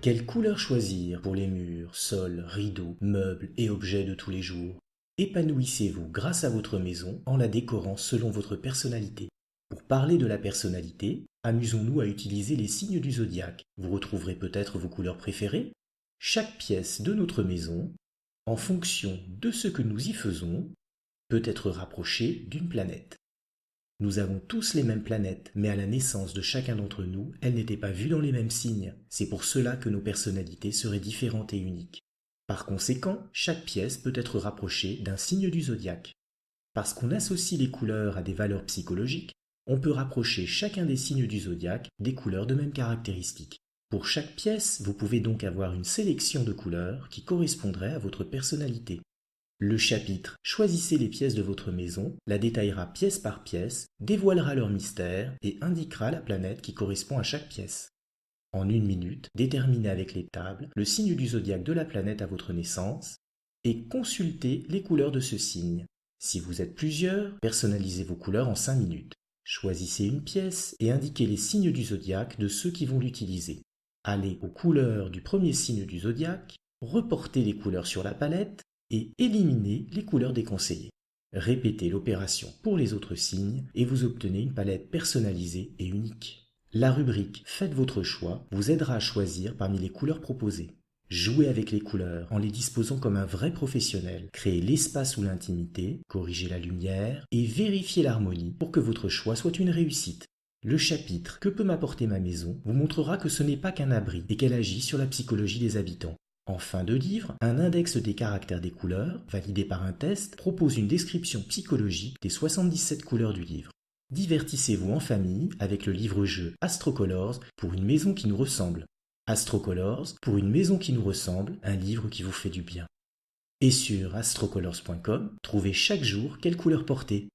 Quelle couleur choisir pour les murs, sols, rideaux, meubles et objets de tous les jours? Épanouissez-vous grâce à votre maison en la décorant selon votre personnalité. Pour parler de la personnalité, amusons-nous à utiliser les signes du zodiaque. Vous retrouverez peut-être vos couleurs préférées. Chaque pièce de notre maison, en fonction de ce que nous y faisons, peut être rapprochée d'une planète. Nous avons tous les mêmes planètes, mais à la naissance de chacun d'entre nous, elles n'étaient pas vues dans les mêmes signes. C'est pour cela que nos personnalités seraient différentes et uniques. Par conséquent, chaque pièce peut être rapprochée d'un signe du zodiaque. Parce qu'on associe les couleurs à des valeurs psychologiques, on peut rapprocher chacun des signes du zodiaque des couleurs de mêmes caractéristiques. Pour chaque pièce, vous pouvez donc avoir une sélection de couleurs qui correspondraient à votre personnalité. Le chapitre Choisissez les pièces de votre maison la détaillera pièce par pièce, dévoilera leur mystère et indiquera la planète qui correspond à chaque pièce. En 1 minute, déterminez avec les tables le signe du zodiaque de la planète à votre naissance et consultez les couleurs de ce signe. Si vous êtes plusieurs, personnalisez vos couleurs en 5 minutes. Choisissez une pièce et indiquez les signes du zodiaque de ceux qui vont l'utiliser. Allez aux couleurs du premier signe du zodiaque, reportez les couleurs sur la palette et éliminez les couleurs déconseillées. Répétez l'opération pour les autres signes et vous obtenez une palette personnalisée et unique. La rubrique Faites votre choix vous aidera à choisir parmi les couleurs proposées. Jouez avec les couleurs en les disposant comme un vrai professionnel. Créez l'espace ou l'intimité, corrigez la lumière et vérifiez l'harmonie pour que votre choix soit une réussite. Le chapitre Que peut m'apporter ma maison vous montrera que ce n'est pas qu'un abri et qu'elle agit sur la psychologie des habitants. En fin de livre, un index des caractères des couleurs, validé par un test, propose une description psychologique des 77 couleurs du livre. Divertissez-vous en famille avec le livre-jeu Astrocolors pour une maison qui nous ressemble. Astrocolors pour une maison qui nous ressemble, un livre qui vous fait du bien. Et sur astrocolors.com, trouvez chaque jour quelle couleur porter.